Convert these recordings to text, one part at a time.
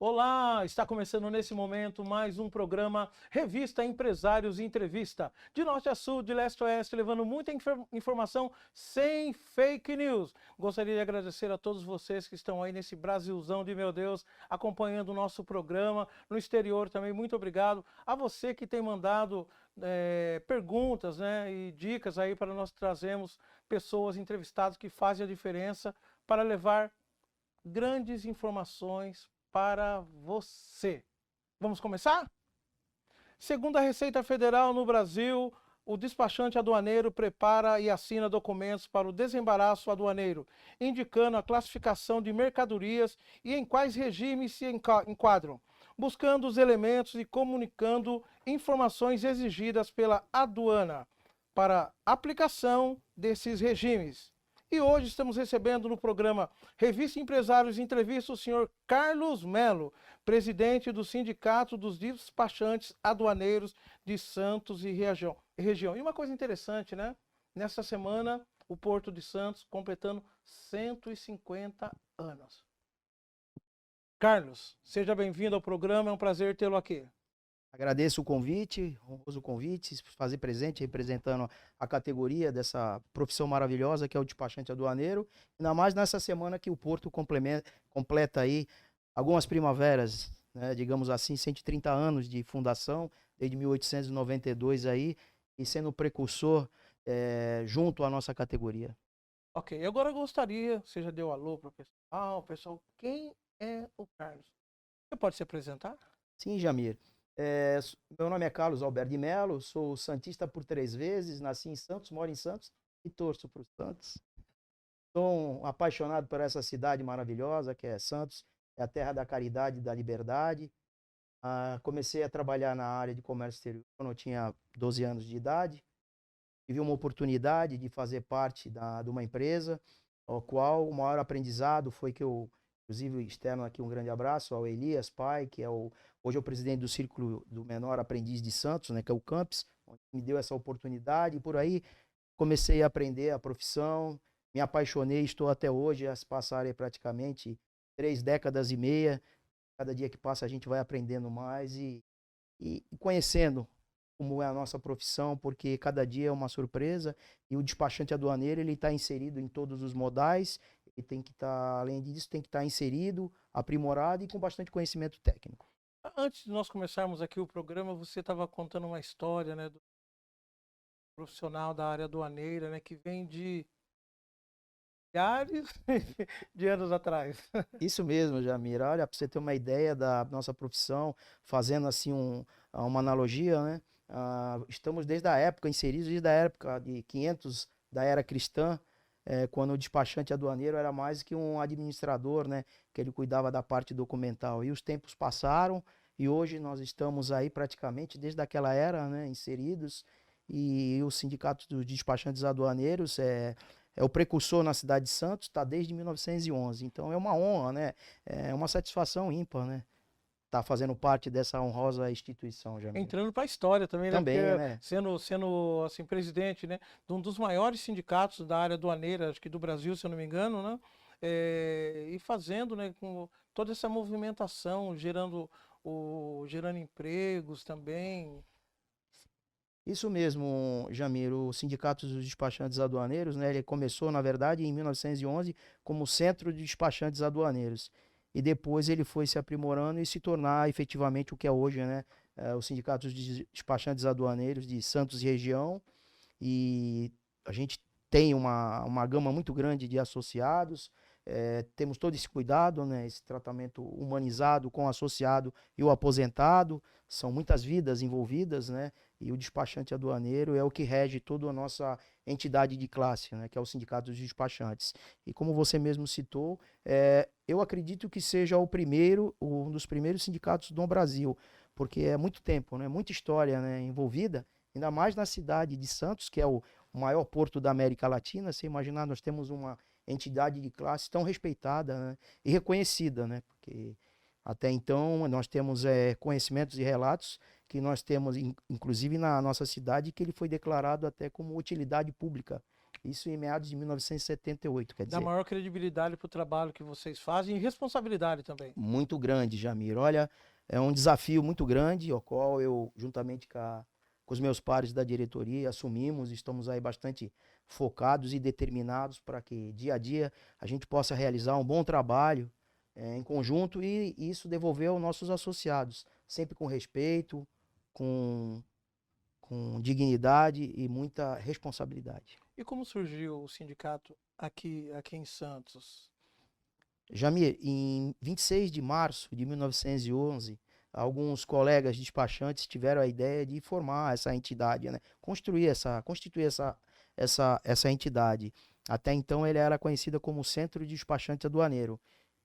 Olá, está começando nesse momento mais um programa Revista Empresários Entrevista. De norte a sul, de leste a oeste, levando muita informação sem fake news. Gostaria de agradecer a todos vocês que estão aí nesse Brasilzão de meu Deus, acompanhando o nosso programa. No exterior também, muito obrigado. A você que tem mandado perguntas, e dicas aí para nós trazermos pessoas entrevistadas que fazem a diferença para levar grandes informações para você. Vamos começar? Segundo a Receita Federal no Brasil, o despachante aduaneiro prepara e assina documentos para o desembaraço aduaneiro, indicando a classificação de mercadorias e em quais regimes se enquadram, buscando os elementos e comunicando informações exigidas pela aduana para aplicação desses regimes. E hoje estamos recebendo no programa Revista Empresários Entrevista o senhor Carlos Melo, presidente do Sindicato dos Despachantes Aduaneiros de Santos e região. E uma coisa interessante, né? Nesta semana, o Porto de Santos completando 150 anos. Carlos, seja bem-vindo ao programa, é um prazer tê-lo aqui. Agradeço o convite, honroso convite, fazer presente representando a categoria dessa profissão maravilhosa que é o despachante aduaneiro, ainda mais nessa semana que o Porto completa aí algumas primaveras, né, digamos assim, 130 anos de fundação, desde 1892 aí, e sendo precursor junto à nossa categoria. Ok, agora eu gostaria, você já deu alô para o pessoal, quem é o Carlos? Você pode se apresentar? Sim, Jamir. Meu nome é Carlos Alberto de Melo, sou santista por 3 vezes, nasci em Santos, moro em Santos e torço para o Santos. Sou um apaixonado por essa cidade maravilhosa que é Santos, é a terra da caridade e da liberdade. Comecei a trabalhar na área de comércio exterior quando eu tinha 12 anos de idade. Tive uma oportunidade de fazer parte de uma empresa, ao qual o maior aprendizado foi que eu, inclusive, externo aqui um grande abraço ao Elias Pai, que é hoje é o presidente do Círculo do Menor Aprendiz de Santos, né, que é o Campus, onde me deu essa oportunidade, e por aí comecei a aprender a profissão, me apaixonei, estou até hoje, a se passarem praticamente 3 décadas e meia. Cada dia que passa a gente vai aprendendo mais e conhecendo como é a nossa profissão, porque cada dia é uma surpresa e o despachante aduaneiro ele está inserido em todos os modais, ele tem que estar, além disso, tem que estar inserido, aprimorado e com bastante conhecimento técnico. Antes de nós começarmos aqui o programa, você estava contando uma história, né, do profissional da área aduaneira, né, que vem de milhares de anos atrás. Isso mesmo, Jamir. Olha, para você ter uma ideia da nossa profissão, fazendo assim uma analogia, né? Estamos desde a época, inseridos desde a época de 500 da era cristã, quando o despachante aduaneiro era mais que um administrador, né? Que ele cuidava da parte documental. E os tempos passaram e hoje nós estamos aí praticamente desde aquela era, né? Inseridos. E os sindicatos dos despachantes aduaneiros é o precursor na cidade de Santos, está desde 1911. Então é uma honra, né? É uma satisfação ímpar, né? Tá fazendo parte dessa honrosa instituição, Jamil. Entrando para a história também, né? Porque Também, né? sendo assim, presidente, né, de um dos maiores sindicatos da área aduaneira, acho que do Brasil, se eu não me engano, né? E fazendo, né, com toda essa movimentação, gerando empregos também. Isso mesmo, Jamir. O Sindicato dos Despachantes Aduaneiros, né? Ele começou, na verdade, em 1911 como Centro de Despachantes Aduaneiros. E depois ele foi se aprimorando e se tornar efetivamente o que é hoje, né? O Sindicato dos Despachantes Aduaneiros de Santos e região. E a gente tem uma gama muito grande de associados, temos todo esse cuidado, né, esse tratamento humanizado com o associado e o aposentado, são muitas vidas envolvidas, né, e o despachante aduaneiro é o que rege toda a nossa entidade de classe, né, que é o Sindicato dos Despachantes. E como você mesmo citou, eu acredito que seja um dos primeiros sindicatos do Brasil, porque é muito tempo, né, muita história, né, envolvida, ainda mais na cidade de Santos, que é o maior porto da América Latina. Você imaginar, nós temos uma entidade de classe tão respeitada, né, e reconhecida, né, porque até então nós temos conhecimentos e relatos que nós temos, inclusive na nossa cidade, que ele foi declarado até como utilidade pública. Isso em meados de 1978, quer Dá dizer, maior credibilidade para o trabalho que vocês fazem e responsabilidade também. muito grande, Jamir. Olha, é um desafio muito grande, ao qual eu, juntamente com os meus pares da diretoria, assumimos, estamos aí bastante focados e determinados para que dia a dia a gente possa realizar um bom trabalho em conjunto e isso devolver aos nossos associados, sempre com respeito, com, com dignidade e muita responsabilidade. E como surgiu o sindicato aqui em Santos? Jamir, em 26 de março de 1911, alguns colegas despachantes tiveram a ideia de formar essa entidade, né? Constituir essa entidade. Até então ele era conhecida como Centro de Despachante Aduaneiro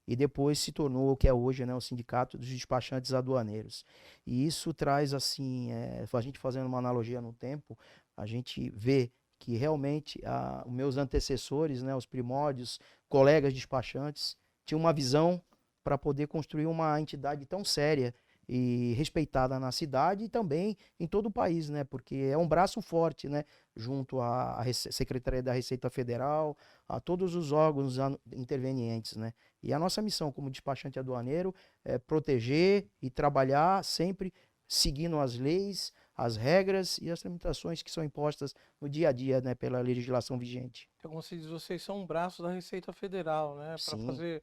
e depois se tornou o que é hoje, né, o Sindicato dos Despachantes Aduaneiros. E isso traz assim, a gente fazendo uma analogia no tempo, a gente vê que realmente os meus antecessores, né, os primórdios, colegas despachantes, tinham uma visão para poder construir uma entidade tão séria e respeitada na cidade e também em todo o país, né? Porque é um braço forte, né? Junto à Secretaria da Receita Federal, a todos os órgãos intervenientes, né? E a nossa missão como despachante aduaneiro é proteger e trabalhar sempre seguindo as leis, as regras e as tramitações que são impostas no dia a dia, né? Pela legislação vigente. Então, como se diz, vocês são um braço da Receita Federal, né? Para Sim. fazer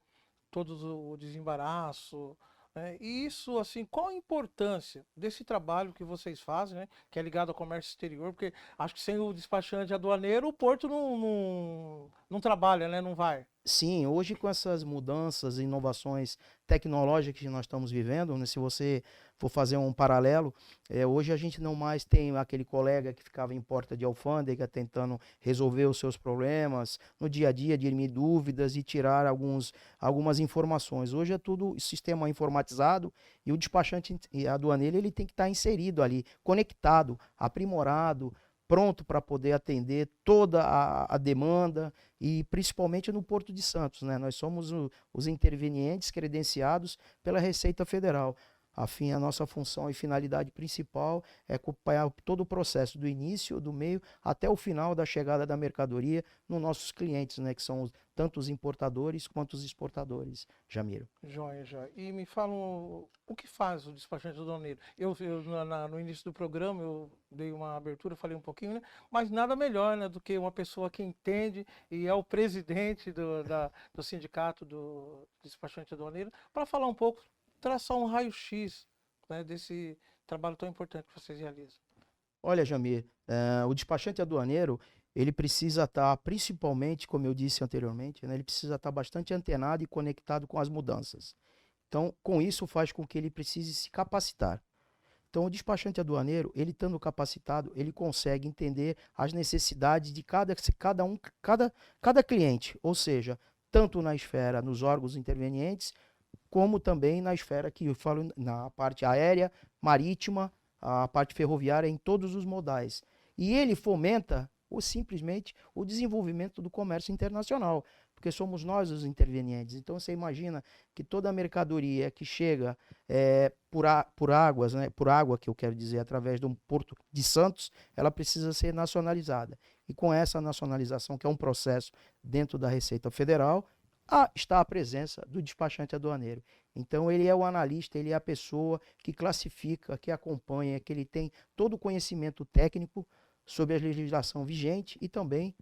todo o desembaraço, né? E isso, assim, qual a importância desse trabalho que vocês fazem, né? Que é ligado ao comércio exterior, porque acho que sem o despachante aduaneiro, o porto não trabalha, né? Não vai. Sim, hoje com essas mudanças e inovações tecnológicas que nós estamos vivendo, né, se você for fazer um paralelo, hoje a gente não mais tem aquele colega que ficava em porta de alfândega tentando resolver os seus problemas no dia a dia, dirimir dúvidas e tirar algumas informações. Hoje é tudo sistema informatizado e o despachante e aduaneiro ele tem que estar inserido ali, conectado, aprimorado, pronto para poder atender toda a demanda e principalmente no Porto de Santos, né? Nós somos os intervenientes credenciados pela Receita Federal. Afim, a nossa função e finalidade principal é acompanhar todo o processo, do início, do meio, até o final da chegada da mercadoria nos nossos clientes, né? Que são tanto os importadores quanto os exportadores, Jamiro. Joia, joia. E me falam o que faz o despachante aduaneiro. No início do programa, eu dei uma abertura, falei um pouquinho, né? Mas nada melhor, né, do que uma pessoa que entende e é o presidente do sindicato do despachante aduaneiro para falar um pouco, traçar um raio-x, né, desse trabalho tão importante que vocês realizam. Olha, Jamir, o despachante aduaneiro, ele precisa estar, principalmente, como eu disse anteriormente, né, ele precisa estar bastante antenado e conectado com as mudanças. Então, com isso, faz com que ele precise se capacitar. Então, o despachante aduaneiro, ele estando capacitado, ele consegue entender as necessidades de cada cliente, ou seja, tanto na esfera, nos órgãos intervenientes, como também na esfera que eu falo na parte aérea, marítima, a parte ferroviária, em todos os modais. E ele fomenta simplesmente o desenvolvimento do comércio internacional, porque somos nós os intervenientes. Então você imagina que toda a mercadoria que chega por águas, né, por água que eu quero dizer, através de um porto de Santos, ela precisa ser nacionalizada. E com essa nacionalização, que é um processo dentro da Receita Federal, está a presença do despachante aduaneiro. Então ele é o analista, ele é a pessoa que classifica, que acompanha, que ele tem todo o conhecimento técnico sobre a legislação vigente e também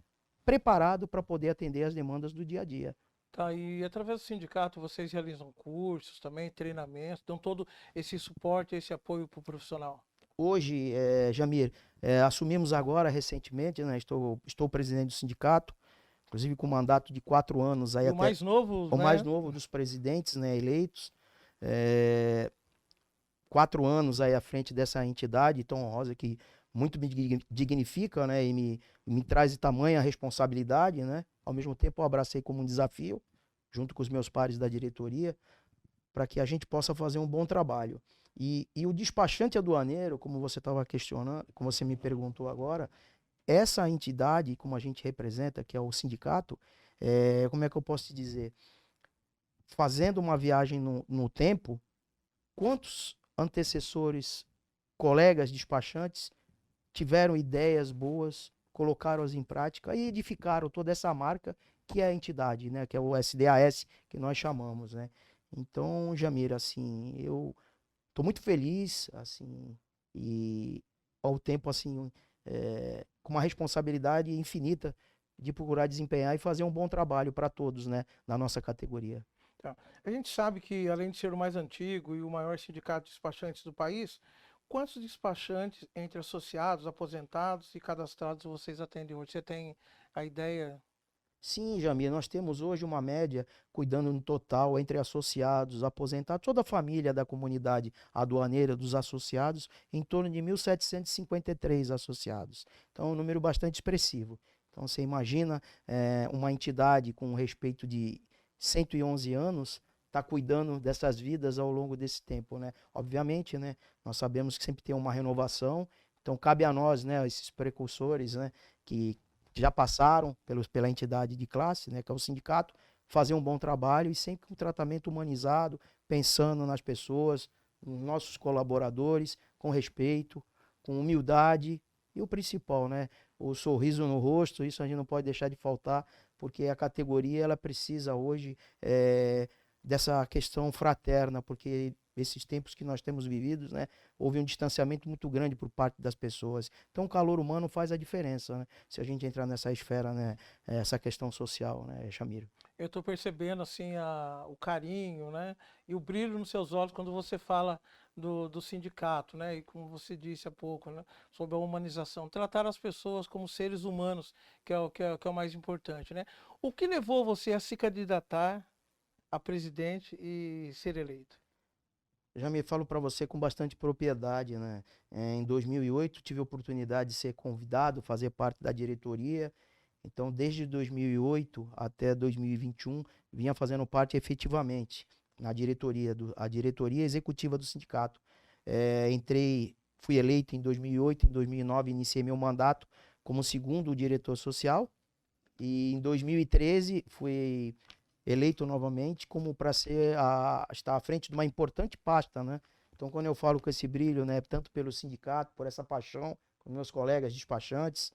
preparado para poder atender as demandas do dia a dia. Tá, e através do sindicato vocês realizam cursos também, treinamentos, dão todo esse suporte, esse apoio para o profissional? Hoje, Jamir, assumimos agora recentemente, né, estou presidente do sindicato, inclusive com mandato de 4 anos. Aí E o mais novo, o né? mais novo dos presidentes, né, eleitos. 4 anos aí à frente dessa entidade tão honrosa que muito me dignifica, né, e me traz tamanha responsabilidade, né? Ao mesmo tempo eu abracei como um desafio, junto com os meus pares da diretoria, para que a gente possa fazer um bom trabalho. E o despachante aduaneiro, como você estava questionando, como você me perguntou agora, essa entidade, como a gente representa, que é o sindicato, como é que eu posso te dizer? Fazendo uma viagem no tempo, quantos antecessores, colegas despachantes tiveram ideias boas colocaram-as em prática e edificaram toda essa marca que é a entidade, né? Que é o SDAS que nós chamamos, né? Então, Jamir, assim, eu estou muito feliz, assim, e ao tempo, assim, com uma responsabilidade infinita de procurar desempenhar e fazer um bom trabalho para todos, né, na nossa categoria. Tá. A gente sabe que, além de ser o mais antigo e o maior sindicato de despachantes do país, quantos despachantes entre associados, aposentados e cadastrados vocês atendem hoje? Você tem a ideia? Sim, Jamir, nós temos hoje uma média, cuidando no total, entre associados, aposentados, toda a família da comunidade aduaneira dos associados, em torno de 1.753 associados. Então, é um número bastante expressivo. Então, você imagina uma entidade com respeito de 111 anos está cuidando dessas vidas ao longo desse tempo, né? Obviamente, né, nós sabemos que sempre tem uma renovação, então cabe a nós, né, esses precursores, né, que já passaram pela entidade de classe, né, que é o sindicato, fazer um bom trabalho e sempre com um tratamento humanizado, pensando nas pessoas, nos nossos colaboradores, com respeito, com humildade e o principal, né, o sorriso no rosto. Isso a gente não pode deixar de faltar, porque a categoria ela precisa hoje dessa questão fraterna, porque esses tempos que nós temos vividos, né, houve um distanciamento muito grande por parte das pessoas. Então, o calor humano faz a diferença, né, se a gente entrar nessa esfera, né, essa questão social, né, Chamiro. Eu estou percebendo assim o carinho, né, e o brilho nos seus olhos quando você fala do sindicato, né, e como você disse há pouco, né, sobre a humanização, tratar as pessoas como seres humanos, que é o mais importante, né? O que levou você a se candidatar a presidente e ser eleito? Já me falo para você com bastante propriedade, né? Em 2008 tive a oportunidade de ser convidado, fazer parte da diretoria. Então, desde 2008 até 2021, vinha fazendo parte efetivamente na diretoria, a diretoria executiva do sindicato. Fui eleito em 2008, em 2009 iniciei meu mandato como segundo diretor social e em 2013 fui eleito novamente como para estar à frente de uma importante pasta, né? Então, quando eu falo com esse brilho, né, tanto pelo sindicato, por essa paixão, com meus colegas despachantes,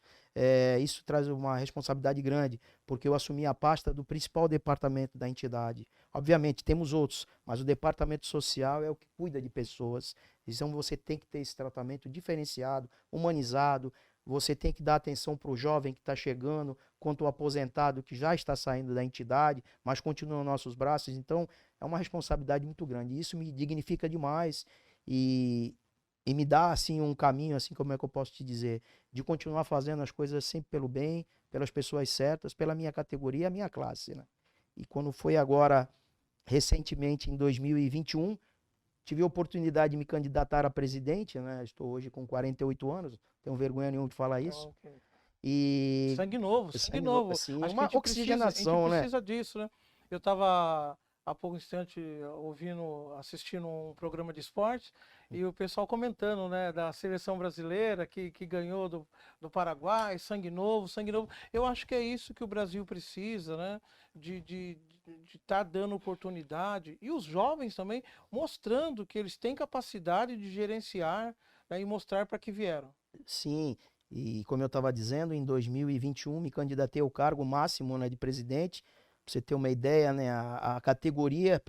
isso traz uma responsabilidade grande, porque eu assumi a pasta do principal departamento da entidade. Obviamente, temos outros, mas o departamento social é o que cuida de pessoas. Então, você tem que ter esse tratamento diferenciado, humanizado. Você tem que dar atenção para o jovem que está chegando, quanto o aposentado que já está saindo da entidade, mas continua nos nossos braços. Então, é uma responsabilidade muito grande. Isso me dignifica demais e me dá, assim, um caminho, assim, como é que eu posso te dizer, de continuar fazendo as coisas sempre pelo bem, pelas pessoas certas, pela minha categoria, a minha classe, né? E quando foi agora, recentemente, em 2021, tive a oportunidade de me candidatar a presidente, né? Estou hoje com 48 anos, tenho vergonha nenhuma de falar isso. Okay. E sangue novo, sangue novo. Assim, Acho uma que oxigenação, a gente precisa disso, né? Eu estava há pouco instante assistindo um programa de esporte e o pessoal comentando, né, da seleção brasileira que ganhou do Paraguai, sangue novo, sangue novo. Eu acho que é isso que o Brasil precisa, né? De estar dando oportunidade e os jovens também mostrando que eles têm capacidade de gerenciar, né, e mostrar para que vieram. Sim, e como eu estava dizendo, em 2021 me candidatei ao cargo máximo, né, de presidente. Para você ter uma ideia, né, a categoria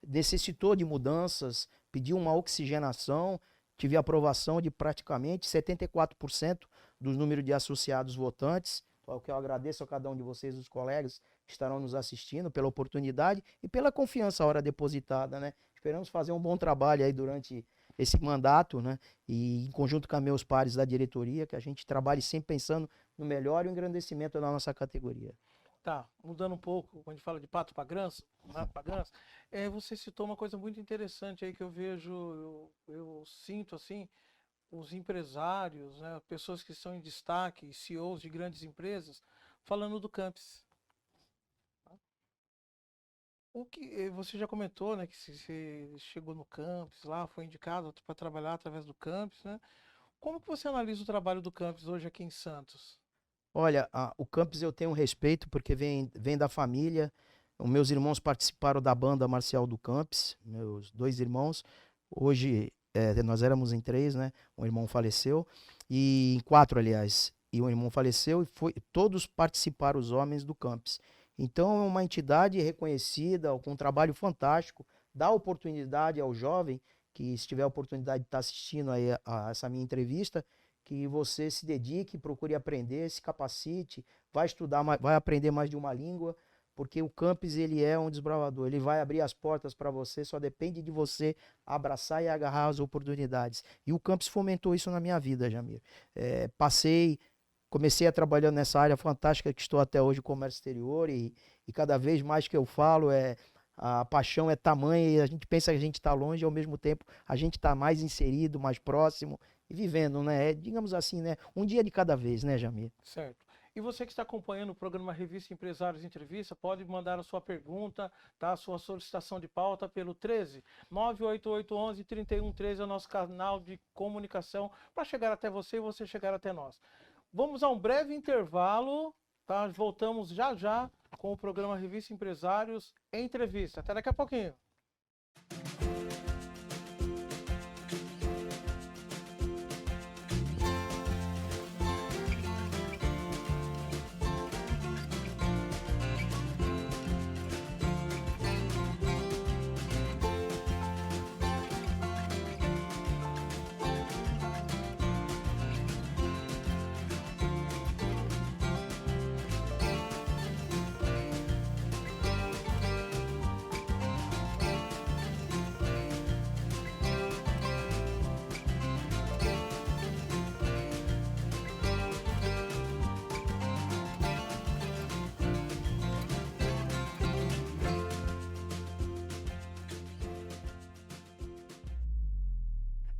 necessitou de mudanças, pediu uma oxigenação, tive aprovação de praticamente 74% do número de associados votantes. Então, que eu agradeço a cada um de vocês, os colegas que estarão nos assistindo, pela oportunidade e pela confiança a hora depositada, né? Esperamos fazer um bom trabalho aí durante esse mandato, né? E em conjunto com meus pares da diretoria, que a gente trabalhe sempre pensando no melhor e o engrandecimento da nossa categoria. Tá, mudando um pouco, quando a gente fala de pato para ganso, você citou uma coisa muito interessante aí que eu vejo, eu sinto assim, os empresários, né, pessoas que estão em destaque, CEOs de grandes empresas, falando do Campus. O que você já comentou, né, que você chegou no Campus lá, foi indicado para trabalhar através do Campus, né? Como que você analisa o trabalho do Campus hoje aqui em Santos? Olha, o Campus eu tenho um respeito porque vem da família. Os meus irmãos participaram da banda marcial do Campus, meus 2 irmãos. Hoje nós éramos em 3, né? Um irmão faleceu. E em 4, aliás. e o irmão faleceu, e todos participaram, os homens do Campus. Então, é uma entidade reconhecida, com um trabalho fantástico, dá oportunidade ao jovem, que se tiver a oportunidade de estar assistindo aí a essa minha entrevista, que você se dedique, procure aprender, se capacite, vai estudar, vai aprender mais de uma língua, porque o Campus, ele é um desbravador, ele vai abrir as portas para você, só depende de você abraçar e agarrar as oportunidades. E o Campus fomentou isso na minha vida, Jamir. Comecei a trabalhar nessa área fantástica que estou até hoje, comércio exterior, e cada vez mais que eu falo, a paixão é tamanha, e a gente pensa que a gente está longe, e ao mesmo tempo a gente está mais inserido, mais próximo, e vivendo, né? Digamos assim, né? Um dia de cada vez, né, Jamir? Certo. E você que está acompanhando o programa Revista Empresários Entrevista, pode mandar a sua pergunta, tá? A sua solicitação de pauta pelo 13 98811 3113, é o nosso canal de comunicação para chegar até você e você chegar até nós. Vamos a um breve intervalo, tá? Voltamos já já com o programa Revista Empresários Entrevista. Até daqui a pouquinho.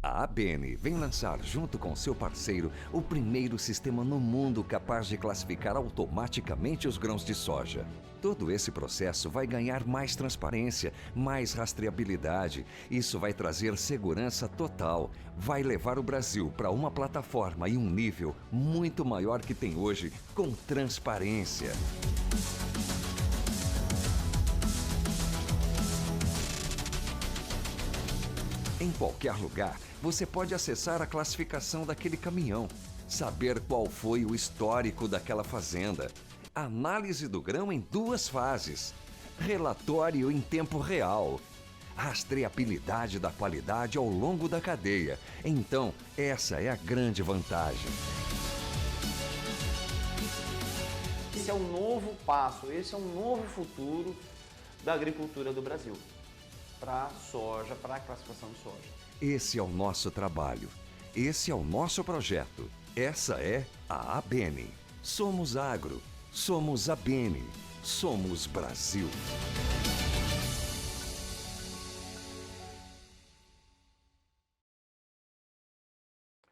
A ABN vem lançar, junto com seu parceiro, o primeiro sistema no mundo capaz de classificar automaticamente os grãos de soja. Todo esse processo vai ganhar mais transparência, mais rastreabilidade. Isso vai trazer segurança total. Vai levar o Brasil para uma plataforma e um nível muito maior que tem hoje, com transparência. Em qualquer lugar, você pode acessar a classificação daquele caminhão, saber qual foi o histórico daquela fazenda, análise do grão em 2 fases, relatório em tempo real, rastreabilidade da qualidade ao longo da cadeia. Então, essa é a grande vantagem. Esse é um novo passo, esse é um novo futuro da agricultura do Brasil, para a soja, para a classificação de soja. Esse é o nosso trabalho. Esse é o nosso projeto. Essa é a ABN. Somos agro. Somos ABN. Somos Brasil.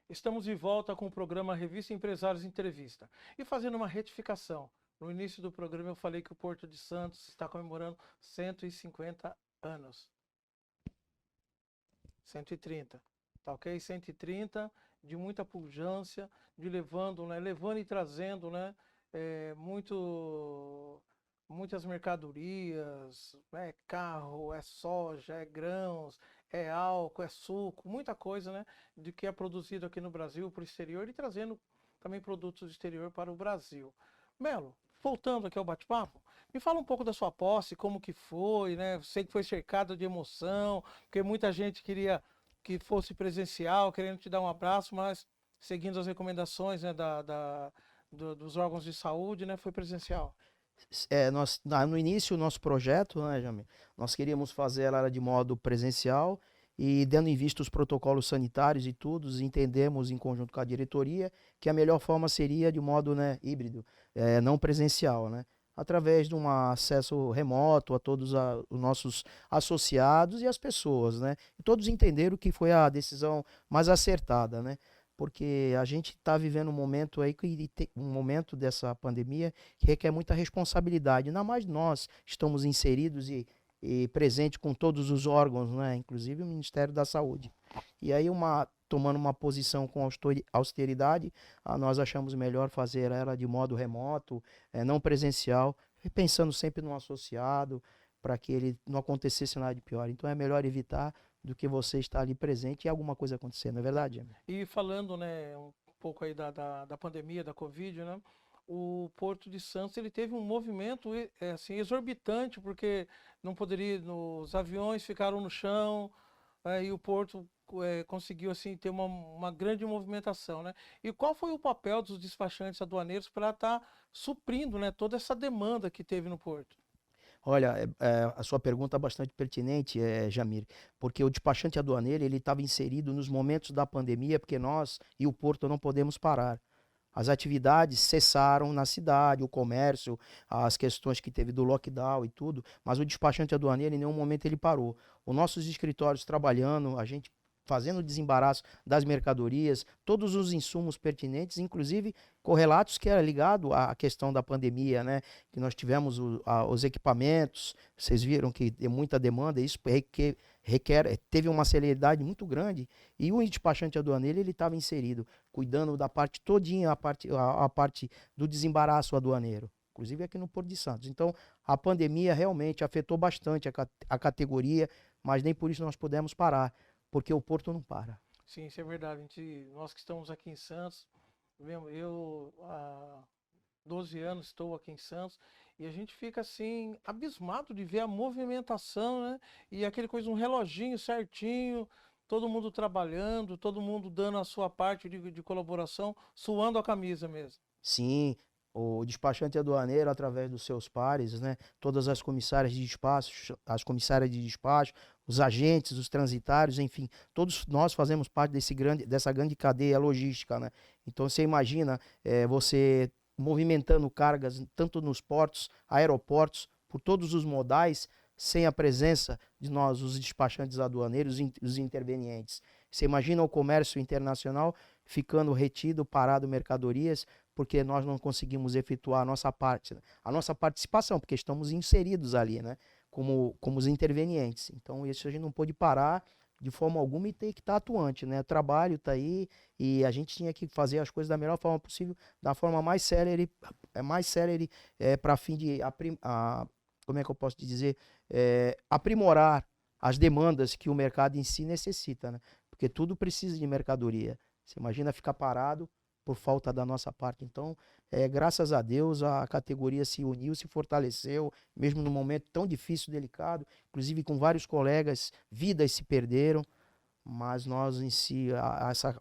Estamos de volta com o programa Revista Empresários Entrevista. E fazendo uma retificação. No início do programa eu falei que o Porto de Santos está comemorando 150 anos. 130, tá ok? 130, de muita pujança, de levando e trazendo, né, muitas mercadorias, é carro, é soja, é grãos, é álcool, é suco, muita coisa, né, de que é produzido aqui no Brasil para o exterior e trazendo também produtos do exterior para o Brasil. Melo, voltando aqui ao bate-papo, me fala um pouco da sua posse, como que foi, né? Sei que foi cercado de emoção, porque muita gente queria que fosse presencial, querendo te dar um abraço, mas seguindo as recomendações, né, dos órgãos de saúde, né, foi presencial. No início, o nosso projeto, né, Jamil, nós queríamos fazer ela de modo presencial, e dando em vista os protocolos sanitários e tudo, entendemos em conjunto com a diretoria que a melhor forma seria de modo, né, híbrido, não presencial, né? Através de um acesso remoto a todos os nossos associados e as pessoas, né? E todos entenderam que foi a decisão mais acertada, né? Porque a gente está vivendo um momento aí, um momento dessa pandemia que requer muita responsabilidade. Ainda mais nós estamos inseridos e presentes com todos os órgãos, né? Inclusive o Ministério da Saúde. E aí, tomando uma posição com austeridade, nós achamos melhor fazer ela de modo remoto, não presencial, pensando sempre no associado, para que ele não acontecesse nada de pior. Então é melhor evitar do que você estar ali presente e alguma coisa acontecer, não é verdade, Jamil? E falando, né, pouco aí da pandemia, da Covid, né? O Porto de Santos ele teve um movimento assim, exorbitante, porque não poderia, os aviões ficaram no chão, e o Porto conseguiu assim ter uma grande movimentação, né? E qual foi o papel dos despachantes aduaneiros para estar suprindo, né, toda essa demanda que teve no Porto? Olha, a sua pergunta é bastante pertinente, Jamir, porque o despachante aduaneiro ele estava inserido nos momentos da pandemia, porque nós e o Porto não podemos parar. As atividades cessaram na cidade, o comércio, as questões que teve do lockdown e tudo, mas o despachante aduaneiro em nenhum momento ele parou. Os nossos escritórios trabalhando, a gente fazendo o desembaraço das mercadorias, todos os insumos pertinentes, inclusive correlatos que era ligado à questão da pandemia, né? Que nós tivemos os equipamentos, vocês viram que tem muita demanda, isso teve uma celeridade muito grande e o despachante aduaneiro ele estava inserido, cuidando da parte todinha, a parte do desembaraço aduaneiro, inclusive aqui no Porto de Santos. Então, a pandemia realmente afetou bastante a categoria, mas nem por isso nós pudemos parar, porque o Porto não para. Sim, isso é verdade. Nós que estamos aqui em Santos, eu há 12 anos estou aqui em Santos e a gente fica assim abismado de ver a movimentação, né? E aquele coisa, um reloginho certinho, todo mundo trabalhando, todo mundo dando a sua parte de colaboração, suando a camisa mesmo. Sim, o despachante aduaneiro, através dos seus pares, né, todas as comissárias de despacho, as comissárias de despacho, os agentes, os transitários, enfim, todos nós fazemos parte dessa grande cadeia logística, né? Então você imagina você movimentando cargas tanto nos portos, aeroportos, por todos os modais, sem a presença de nós, os despachantes aduaneiros, os intervenientes. Você imagina o comércio internacional ficando retido, parado mercadorias, porque nós não conseguimos efetuar a nossa parte, né? A nossa participação, porque estamos inseridos ali, né? Como os intervenientes. Então, isso a gente não pôde parar de forma alguma e tem que estar atuante, né? O trabalho está aí e a gente tinha que fazer as coisas da melhor forma possível, da forma mais célere, para fim de, como é que eu posso te dizer, aprimorar as demandas que o mercado em si necessita, né? Porque tudo precisa de mercadoria. Você imagina ficar parado por falta da nossa parte. Então, graças a Deus, a categoria se uniu, se fortaleceu, mesmo num momento tão difícil, delicado, inclusive com vários colegas, vidas se perderam, mas nós em si,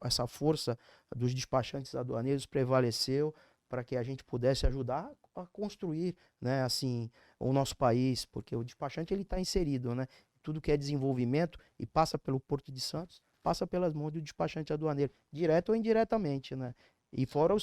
essa força dos despachantes aduaneiros prevaleceu para que a gente pudesse ajudar a construir, né, assim, o nosso país, porque o despachante ele está inserido, né? Tudo que é desenvolvimento e passa pelo Porto de Santos, passa pelas mãos do despachante aduaneiro, direto ou indiretamente, né? E fora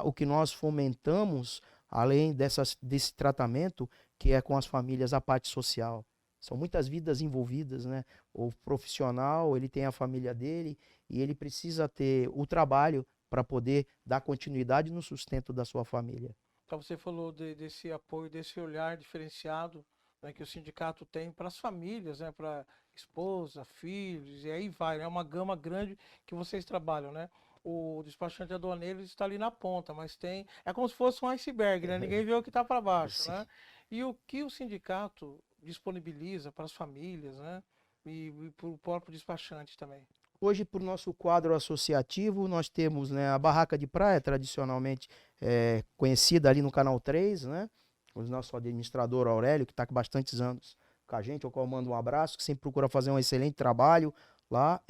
o que nós fomentamos, além desse tratamento, que é com as famílias, a parte social. São muitas vidas envolvidas, né? O profissional, ele tem a família dele e ele precisa ter o trabalho para poder dar continuidade no sustento da sua família. Então você falou desse apoio, desse olhar diferenciado, né, que o sindicato tem para as famílias, né, para esposa, filhos, e aí vai, é uma gama grande que vocês trabalham, né? O despachante aduaneiro está ali na ponta, mas é como se fosse um iceberg, né? Ninguém vê o que está para baixo, né? E o que o sindicato disponibiliza para as famílias, né? E para o próprio despachante também. Hoje, por nosso quadro associativo, nós temos, né, a Barraca de Praia, tradicionalmente conhecida ali no Canal 3, né? O nosso administrador Aurélio, que está com bastantes anos com a gente, ao qual eu mando um abraço, que sempre procura fazer um excelente trabalho lá,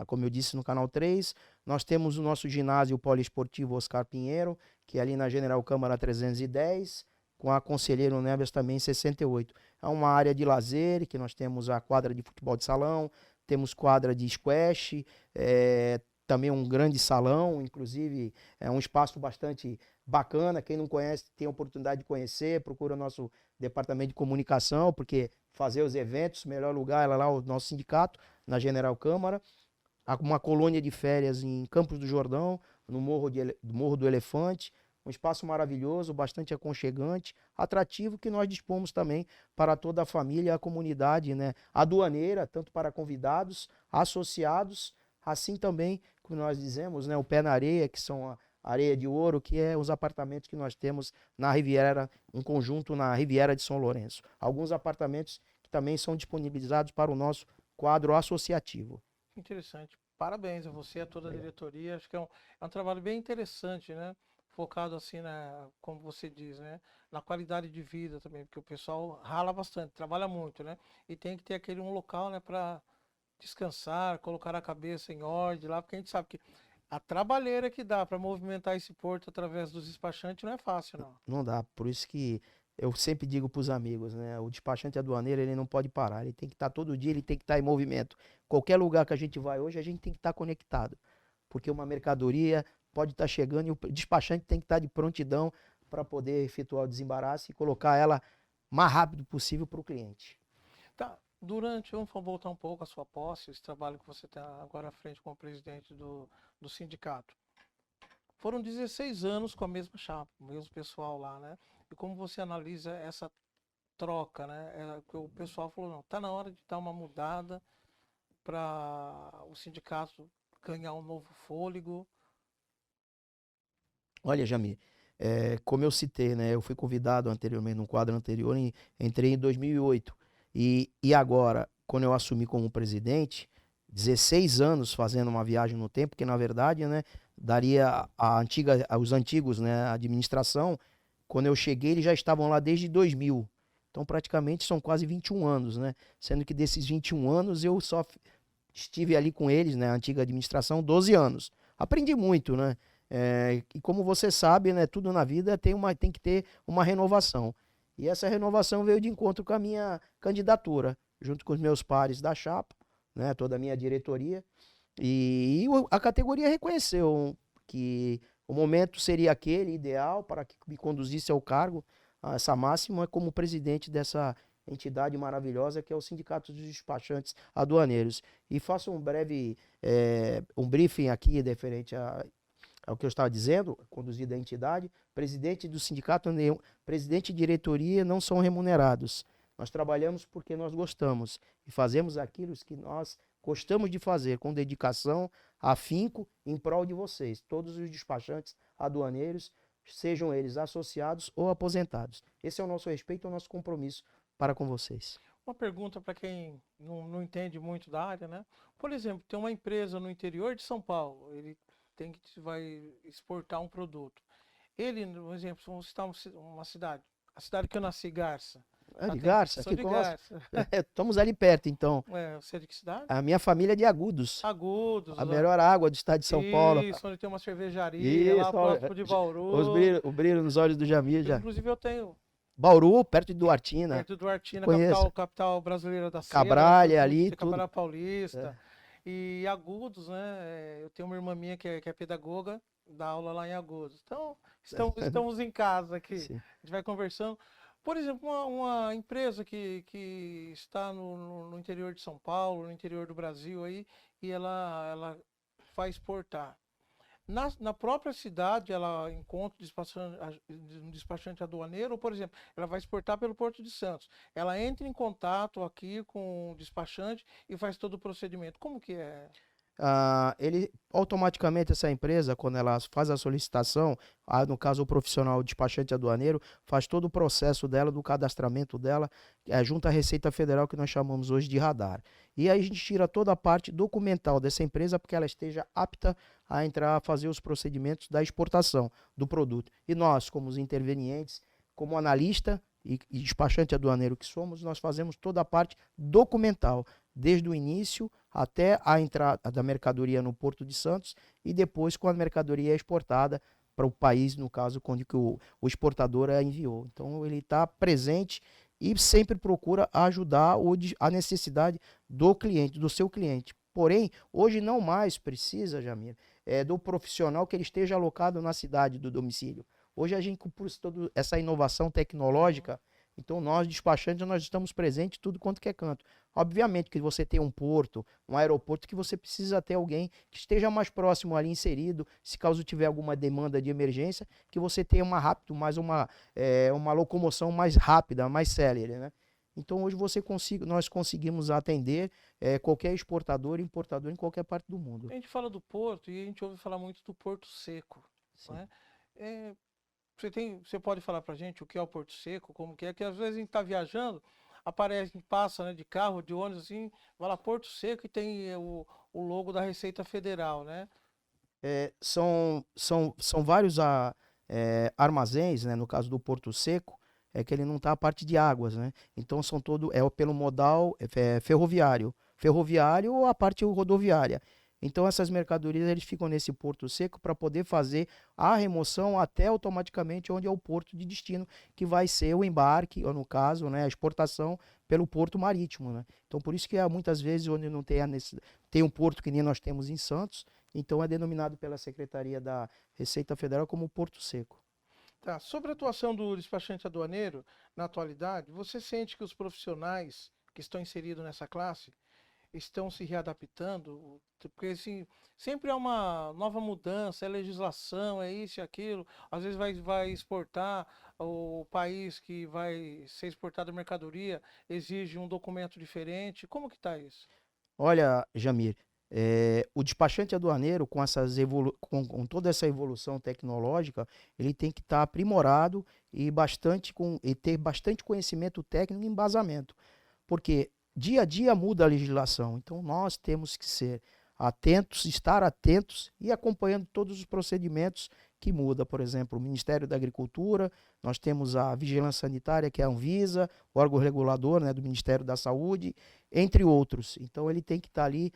como eu disse, no Canal 3. Nós temos o nosso ginásio poliesportivo Oscar Pinheiro, que é ali na General Câmara 310, com a Conselheiro Neves também 68. É uma área de lazer, que nós temos a quadra de futebol de salão, temos quadra de squash, também um grande salão, inclusive é um espaço bastante bacana. Quem não conhece tem a oportunidade de conhecer, procura o nosso departamento de comunicação, porque fazer os eventos, melhor lugar é lá o nosso sindicato, na General Câmara. Uma colônia de férias em Campos do Jordão, no Morro do Elefante, um espaço maravilhoso, bastante aconchegante, atrativo, que nós dispomos também para toda a família e a comunidade, né, aduaneira, tanto para convidados, associados, assim também, como nós dizemos, né, o Pé na Areia, que são a Areia de Ouro, que é os apartamentos que nós temos na Riviera, um conjunto na Riviera de São Lourenço. Alguns apartamentos que também são disponibilizados para o nosso quadro associativo. Interessante. Parabéns a você, a toda a diretoria. Acho que é um trabalho bem interessante, né? Focado assim como você diz, né? Na qualidade de vida também, porque o pessoal rala bastante, trabalha muito, né? E tem que ter aquele um local, né, para descansar, colocar a cabeça em ordem lá, porque a gente sabe que a trabalheira que dá para movimentar esse porto através dos despachantes não é fácil, não. Não dá. Por isso que eu sempre digo para os amigos, né? O despachante aduaneiro, ele não pode parar. Ele tem que estar todo dia, ele tem que estar em movimento. Qualquer lugar que a gente vai hoje, a gente tem que estar conectado. Porque uma mercadoria pode estar chegando e o despachante tem que estar de prontidão para poder efetuar o desembaraço e colocar ela mais rápido possível para o cliente. Tá, vamos voltar um pouco à sua posse, esse trabalho que você está agora à frente como presidente do sindicato. Foram 16 anos com a mesma chapa, o mesmo pessoal lá, né? E como você analisa essa troca, né? Que o pessoal falou, não, tá na hora de dar uma mudada para o sindicato ganhar um novo fôlego. Olha, Jamir, como eu citei, né? Eu fui convidado anteriormente, num quadro anterior, entrei em 2008. E agora, quando eu assumi como presidente, 16 anos fazendo uma viagem no tempo, que na verdade, né, daria os antigos, né, a administração, quando eu cheguei, eles já estavam lá desde 2000. Então, praticamente são quase 21 anos, né? Sendo que desses 21 anos eu só estive ali com eles, né, a antiga administração, 12 anos. Aprendi muito, né? E como você sabe, né, tudo na vida tem que ter uma renovação. E essa renovação veio de encontro com a minha candidatura, junto com os meus pares da chapa, né, toda a minha diretoria. E a categoria reconheceu que o momento seria aquele ideal para que me conduzisse ao cargo, a essa máxima, como presidente dessa entidade maravilhosa que é o Sindicato dos Despachantes Aduaneiros. E faço um briefing aqui referente ao que eu estava dizendo, conduzido a entidade. Presidente do sindicato, presidente e diretoria não são remunerados. Nós trabalhamos porque nós gostamos e fazemos aquilo que nós gostamos de fazer, com dedicação, afinco, em prol de vocês, todos os despachantes aduaneiros, sejam eles associados ou aposentados. Esse é o nosso respeito, é o nosso compromisso para com vocês. Uma pergunta para quem não entende muito da área, né? Por exemplo, tem uma empresa no interior de São Paulo, ele vai exportar um produto. Ele, por exemplo, vamos citar uma cidade, a cidade que eu nasci, Garça. De Garça? Sou de Garça. Estamos ali perto, então. Você é de que cidade? A minha família é de Agudos. Agudos. A melhor água do estado de São Paulo. Isso, onde tem uma cervejaria, lá próximo de Bauru. O brilho nos olhos do Jamir já. Inclusive eu tenho... Bauru, perto de Duartina. Perto de Duartina, capital brasileira da seda. Cabralha ali, tudo. Capital Paulista. E Agudos, né? Eu tenho uma irmã minha que é pedagoga, dá aula lá em Agudos. Então, estamos em casa aqui. Sim. A gente vai conversando. Por exemplo, uma empresa que está no interior de São Paulo, no interior do Brasil aí, e ela vai exportar. Na própria cidade, ela encontra um despachante aduaneiro, ou, por exemplo, ela vai exportar pelo Porto de Santos. Ela entra em contato aqui com o despachante e faz todo o procedimento. Como que é? Ele automaticamente, essa empresa, quando ela faz a solicitação, no caso o profissional despachante aduaneiro, faz todo o processo dela, do cadastramento dela, junto à Receita Federal, que nós chamamos hoje de radar. E aí a gente tira toda a parte documental dessa empresa, porque ela esteja apta a entrar a fazer os procedimentos da exportação do produto. E nós, como os intervenientes, como analista e despachante aduaneiro que somos, nós fazemos toda a parte documental, desde o início até a entrada da mercadoria no Porto de Santos e depois quando a mercadoria é exportada para o país, no caso, quando que o exportador a enviou. Então ele está presente e sempre procura ajudar a necessidade do cliente, do seu cliente. Porém, hoje não mais precisa, Jamir, do profissional que ele esteja alocado na cidade do domicílio. Hoje a gente, por toda essa inovação tecnológica, então nós, despachantes, nós estamos presentes em tudo quanto que é canto. Obviamente que você tem um porto, um aeroporto, que você precisa ter alguém que esteja mais próximo ali inserido, se caso tiver alguma demanda de emergência, que você tenha uma locomoção mais rápida, mais célere, né? Então hoje nós conseguimos atender qualquer exportador e importador em qualquer parte do mundo. A gente fala do porto e a gente ouve falar muito do Porto Seco. Né? Você pode falar pra gente o que é o Porto Seco, como que é? Que às vezes a gente tá viajando, passa, né, de carro, de ônibus, assim, vai lá Porto Seco e tem o logo da Receita Federal, né? São vários armazéns, né? No caso do Porto Seco, é que ele não está a parte de águas, né? Então são todo pelo modal ferroviário, ou a parte rodoviária. Então essas mercadorias eles ficam nesse Porto Seco para poder fazer a remoção até automaticamente onde é o porto de destino, que vai ser o embarque, ou no caso, né, a exportação pelo porto marítimo, né? Então por isso que há muitas vezes onde não tem tem um porto que nem nós temos em Santos, então é denominado pela Secretaria da Receita Federal como Porto Seco. Tá. Sobre a atuação do despachante aduaneiro, na atualidade, você sente que os profissionais que estão inseridos nessa classe estão se readaptando? Porque assim, sempre há uma nova mudança, é legislação, é isso e aquilo. Às vezes vai exportar, o país que vai ser exportada a mercadoria exige um documento diferente. Como que está isso? Olha, Jamir, o despachante aduaneiro, com toda essa evolução tecnológica, ele tem que estar aprimorado e ter bastante conhecimento técnico e embasamento. Porque dia a dia muda a legislação, então nós temos que ser atentos, estar atentos e acompanhando todos os procedimentos que muda. Por exemplo, o Ministério da Agricultura, nós temos a Vigilância Sanitária, que é a Anvisa, o órgão regulador, né, do Ministério da Saúde, entre outros. Então ele tem que estar ali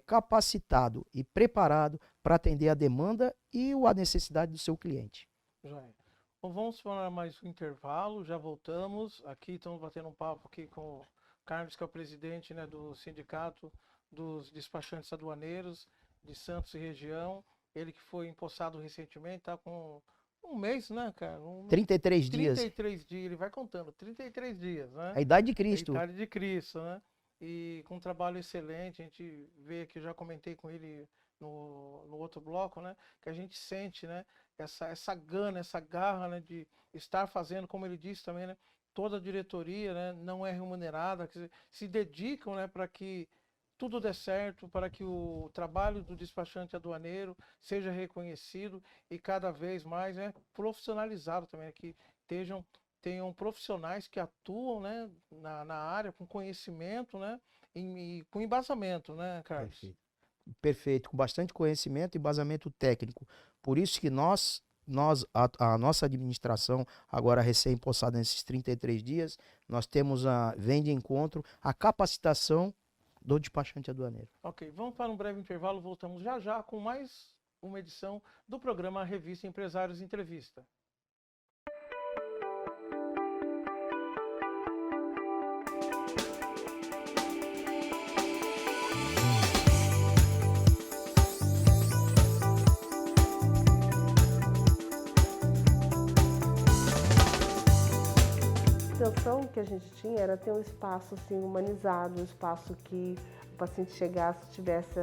capacitado e preparado para atender a demanda e a necessidade do seu cliente. Joia. Bom, vamos para mais um intervalo, já voltamos. Aqui estamos batendo um papo aqui com o Carlos, que é o presidente, né, do Sindicato dos Despachantes Aduaneiros de Santos e região. Ele que foi empossado recentemente, está com um mês, né, cara? 33 dias. 33 dias, ele vai contando, 33 dias, né? A idade de Cristo. A idade de Cristo, né? E com um trabalho excelente, a gente vê que eu já comentei com ele no outro bloco, né? Que a gente sente, né? Essa gana, essa garra, né? De estar fazendo, como ele disse também, né? Toda a diretoria, né? Não é remunerada, quer dizer, se dedicam, né? Para que tudo dê certo, para que o trabalho do despachante aduaneiro seja reconhecido e cada vez mais, né? Profissionalizado também, né, que tenham profissionais que atuam, né, na área com conhecimento, né, e com embasamento, né, Carlos? Perfeito. Perfeito, com bastante conhecimento e embasamento técnico. Por isso que a nossa administração, agora recém-impossada nesses 33 dias, nós temos vem de encontro a capacitação do despachante aduaneiro. Ok, vamos para um breve intervalo, voltamos já já com mais uma edição do programa Revista Empresários Entrevista. A intenção que a gente tinha era ter um espaço assim humanizado, um espaço que o paciente chegasse e tivesse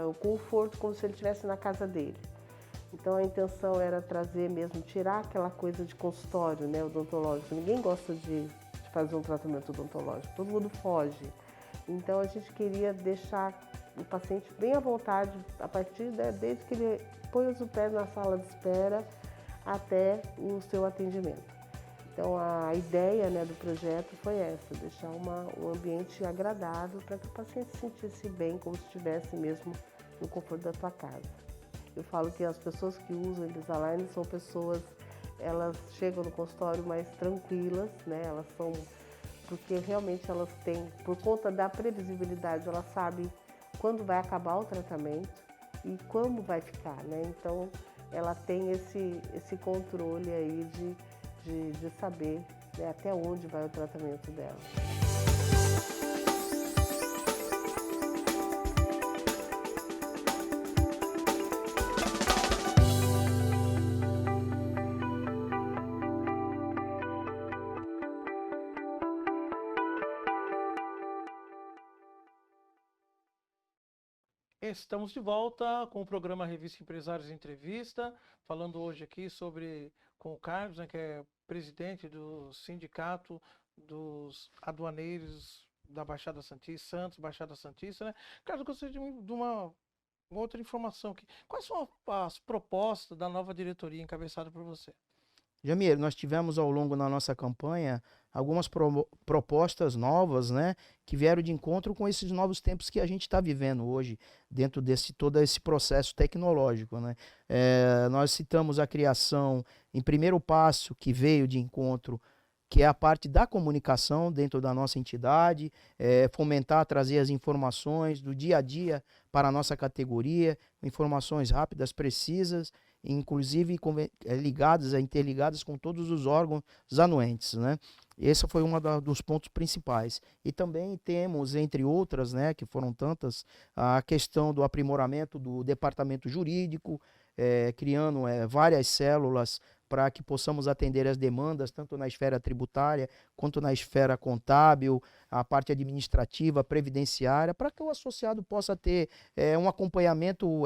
o conforto como se ele estivesse na casa dele. Então a intenção era trazer mesmo, tirar aquela coisa de consultório, né, odontológico. Ninguém gosta de fazer um tratamento odontológico, todo mundo foge. Então a gente queria deixar o paciente bem à vontade, a partir, né, desde que ele põe os pés na sala de espera até o seu atendimento. Então a ideia, né, do projeto foi essa, deixar um ambiente agradável para que o paciente se sentisse bem, como se estivesse mesmo no conforto da sua casa. Eu falo que as pessoas que usam Invisalign são pessoas, elas chegam no consultório mais tranquilas, né, elas são, porque realmente elas têm, por conta da previsibilidade, elas sabem quando vai acabar o tratamento e como vai ficar, né, então ela tem esse controle aí de saber, né, até onde vai o tratamento dela. Estamos de volta com o programa Revista Empresários Entrevista, falando hoje aqui com o Carlos, né, que é presidente do Sindicato dos Aduaneiros da Baixada Santista, Santos, Baixada Santista, né? Carlos, eu gostaria de uma outra informação aqui. Quais são as propostas da nova diretoria encabeçada por você? Jamir, nós tivemos ao longo da nossa campanha algumas propostas novas, né, que vieram de encontro com esses novos tempos que a gente está vivendo hoje, dentro desse todo esse processo tecnológico, né. Nós citamos a criação, em primeiro passo, que veio de encontro, que é a parte da comunicação dentro da nossa entidade, fomentar, trazer as informações do dia a dia para a nossa categoria, informações rápidas, precisas, inclusive ligadas, interligadas com todos os órgãos anuentes, né? Esse foi um dos pontos principais. E também temos, entre outras, né, que foram tantas, a questão do aprimoramento do departamento jurídico, criando várias células para que possamos atender as demandas, tanto na esfera tributária, quanto na esfera contábil, a parte administrativa, previdenciária, para que o associado possa ter um acompanhamento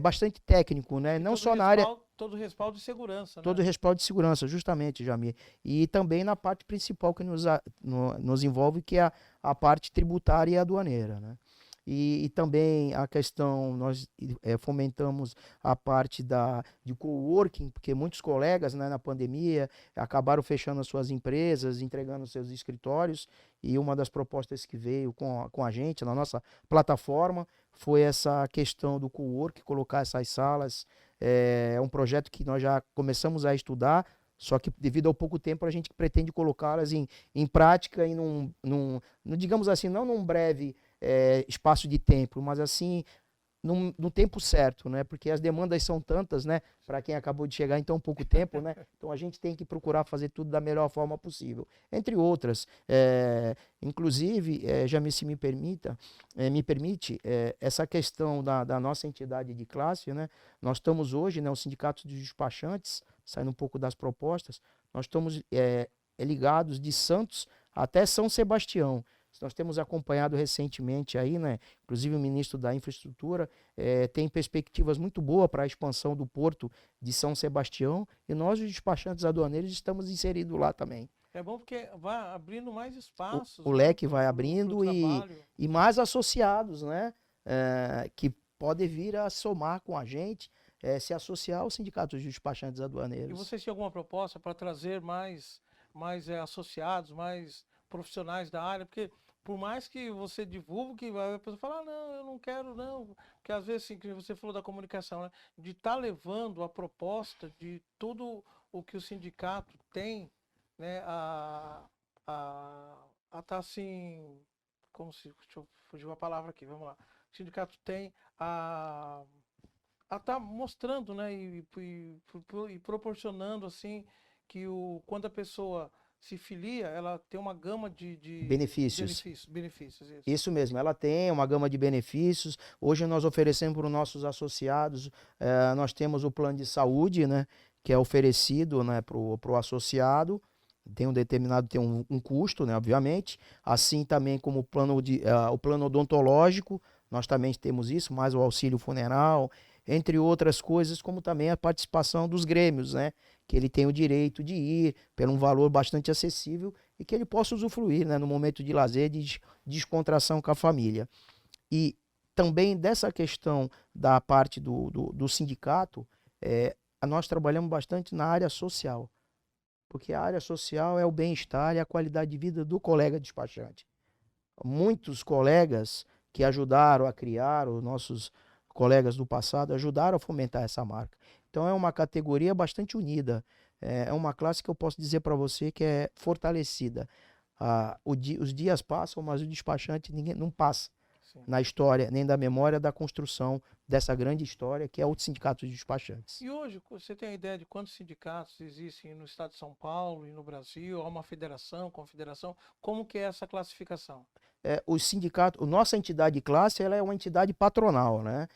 bastante técnico, né? Não só na área... Todo respaldo de segurança, né? Todo respaldo de segurança, justamente, Jamir. E também na parte principal que nos envolve, que é a parte tributária e aduaneira, né? E também a questão, nós fomentamos a parte de coworking, porque muitos colegas, né, na pandemia acabaram fechando as suas empresas, entregando seus escritórios, e uma das propostas que veio com a gente, na nossa plataforma, foi essa questão do coworking, colocar essas salas. É um projeto que nós já começamos a estudar, só que devido ao pouco tempo a gente pretende colocá-las em prática e digamos assim, não num breve espaço de tempo, mas assim, no tempo certo, né? Porque as demandas são tantas, né? Para quem acabou de chegar em tão pouco tempo, né? Então a gente tem que procurar fazer tudo da melhor forma possível. Entre outras, inclusive, Jamil, se me permite, essa questão da nossa entidade de classe, né? Nós estamos hoje, né? O Sindicato dos Despachantes, saindo um pouco das propostas, nós estamos ligados de Santos até São Sebastião. Nós temos acompanhado recentemente aí, né? Inclusive o ministro da Infraestrutura tem perspectivas muito boas para a expansão do porto de São Sebastião, e nós, os despachantes aduaneiros, estamos inseridos lá também. É bom porque vai abrindo mais espaços. O leque vai abrindo e mais associados, né? Que podem vir a somar com a gente, se associar ao Sindicato dos Despachantes Aduaneiros. E vocês têm alguma proposta para trazer mais associados, mais profissionais da área? Porque por mais que você divulgue, a pessoa fala, não, eu não quero, não. Porque às vezes, assim, que você falou da comunicação, né? De estar levando a proposta de tudo o que o sindicato tem, né? A tá assim, deixa eu fugir uma palavra aqui, vamos lá. O sindicato tem a tá mostrando, né? E proporcionando, assim, que quando a pessoa se filia, ela tem uma gama de benefícios. Isso mesmo, ela tem uma gama de benefícios. Hoje nós oferecemos para os nossos associados, nós temos o plano de saúde, né, que é oferecido, né, para o associado, tem um custo, né, obviamente, assim também como o plano odontológico, nós também temos isso, mais o auxílio funeral, entre outras coisas, como também a participação dos grêmios, né, que ele tem o direito de ir por um valor bastante acessível e que ele possa usufruir, né, no momento de lazer, de descontração com a família. E também dessa questão da parte do sindicato, nós trabalhamos bastante na área social, porque a área social é o bem-estar e a qualidade de vida do colega despachante. Muitos colegas que ajudaram a criar, os nossos colegas do passado, ajudaram a fomentar essa marca. Então é uma categoria bastante unida, é uma classe que eu posso dizer para você que é fortalecida. Os dias passam, mas o despachante ninguém não passa. Sim. Na história, nem da memória da construção dessa grande história que é o Sindicato dos Despachantes. E hoje, você tem a ideia de quantos sindicatos existem no estado de São Paulo e no Brasil? Há uma federação, confederação? Como que é essa classificação? Os sindicatos, a nossa entidade de classe, ela é uma entidade patronal, né?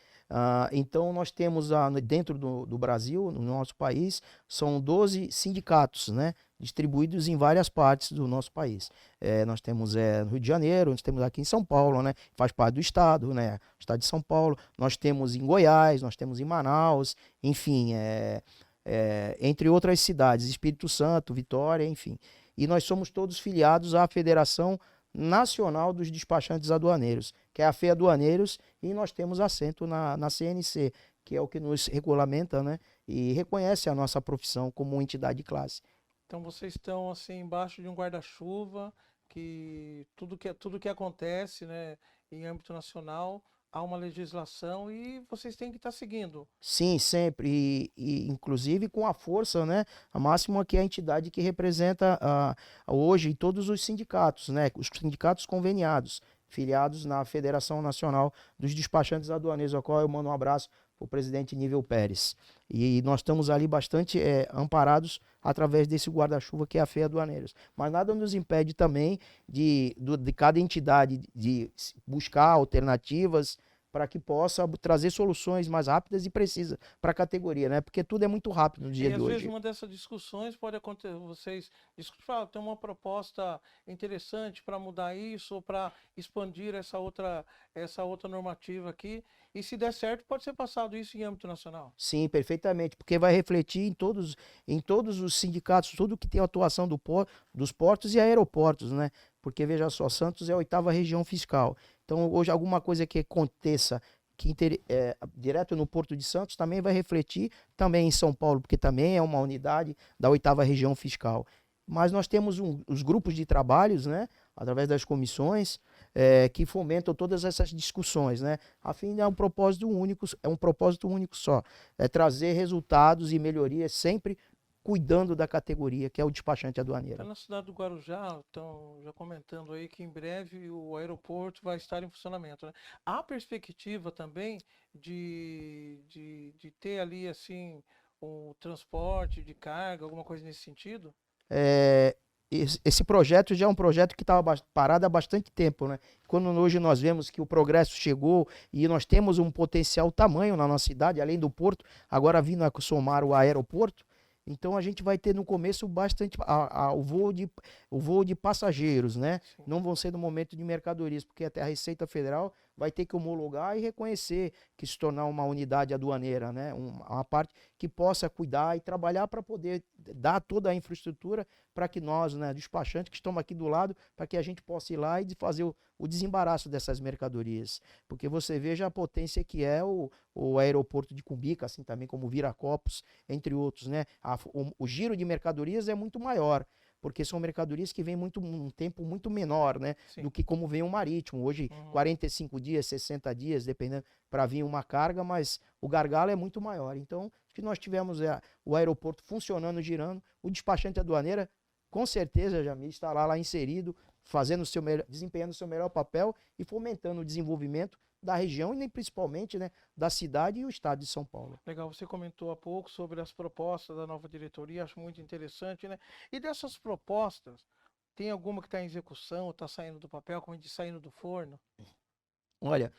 Então nós temos dentro do Brasil, no nosso país, são 12 sindicatos, né, distribuídos em várias partes do nosso país. Nós temos no Rio de Janeiro, nós temos aqui em São Paulo, né, faz parte do estado, né, estado de São Paulo, nós temos em Goiás, nós temos em Manaus, enfim, entre outras cidades, Espírito Santo, Vitória, enfim. E nós somos todos filiados à Federação Nacional dos Despachantes Aduaneiros, que é a FEAduaneiros, e nós temos assento na CNC, que é o que nos regulamenta, né? e reconhece a nossa profissão como entidade de classe. Então vocês estão assim embaixo de um guarda-chuva que tudo que acontece, né, em âmbito nacional, há uma legislação e vocês têm que estar seguindo. Sim, sempre, e inclusive com a força, né, a máxima que é a entidade que representa hoje todos os sindicatos, né, os sindicatos conveniados, filiados na Federação Nacional dos Despachantes Aduaneiros, ao qual eu mando um abraço para o presidente Nível Pérez. E nós estamos ali bastante amparados através desse guarda-chuva que é a FEA Aduaneiros. Mas nada nos impede também de cada entidade de buscar alternativas para que possa trazer soluções mais rápidas e precisas para a categoria, né? Porque tudo é muito rápido no dia E de às hoje. vezes uma dessas discussões pode acontecer, vocês discutem, tem uma proposta interessante para mudar isso ou para expandir essa outra normativa aqui. E se der certo, pode ser passado isso em âmbito nacional. Sim, perfeitamente, porque vai refletir em todos os sindicatos, tudo que tem atuação dos portos e aeroportos, né? Porque veja só, Santos é a 8ª região fiscal. Então, hoje, alguma coisa que aconteça direto no Porto de Santos também vai refletir também em São Paulo, porque também é uma unidade da 8ª região fiscal. Mas nós temos os grupos de trabalhos, né? Através das comissões, que fomentam todas essas discussões, né? A fim de um propósito único só, é trazer resultados e melhorias sempre cuidando da categoria, que é o despachante aduaneiro. Está na cidade do Guarujá, estão já comentando aí que em breve o aeroporto vai estar em funcionamento, né? Há perspectiva também de ter ali assim um transporte de carga, alguma coisa nesse sentido? Esse projeto já é um projeto que estava parado há bastante tempo, né? Quando hoje nós vemos que o progresso chegou e nós temos um potencial tamanho na nossa cidade, além do porto, agora vindo a somar o aeroporto, então a gente vai ter no começo bastante o voo de passageiros, né? Sim. Não vão ser no momento de mercadorias, porque até a Receita Federal vai ter que homologar e reconhecer que se tornar uma unidade aduaneira, né? Uma parte que possa cuidar e trabalhar para poder dar toda a infraestrutura para que nós, né, despachantes que estamos aqui do lado, para que a gente possa ir lá e fazer o desembaraço dessas mercadorias. Porque você veja a potência que é o aeroporto de Cumbica, assim também como Viracopos, entre outros, né? O giro de mercadorias é muito maior, porque são mercadorias que vêm um tempo muito menor, né? Sim. Do que como vem o marítimo. Hoje, 45 dias, 60 dias, dependendo, para vir uma carga, mas o gargalo é muito maior. Então, se nós tivermos o aeroporto funcionando, girando, o despachante aduaneira, com certeza, Jamil, estará lá inserido, desempenhando o seu melhor papel e fomentando o desenvolvimento da região e principalmente, né, da cidade e o estado de São Paulo. Legal, você comentou há pouco sobre as propostas da nova diretoria, acho muito interessante, né? E dessas propostas, tem alguma que está em execução, está saindo do papel, como a gente saindo do forno? Olha,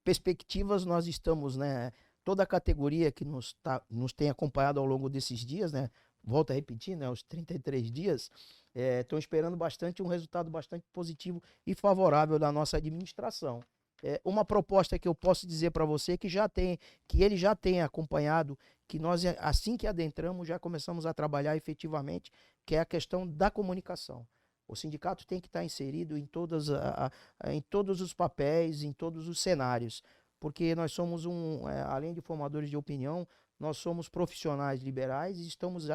perspectivas nós estamos, né? Toda a categoria que nos tem acompanhado ao longo desses dias, né? Volto a repetir, né? Os 33 dias, estão esperando um resultado bastante positivo e favorável da nossa administração. Uma proposta que eu posso dizer para você que ele já tem acompanhado, que nós, assim que adentramos, já começamos a trabalhar efetivamente, que é a questão da comunicação. O sindicato tem que estar inserido em todos os papéis, em todos os cenários, porque nós somos além de formadores de opinião, nós somos profissionais liberais e estamos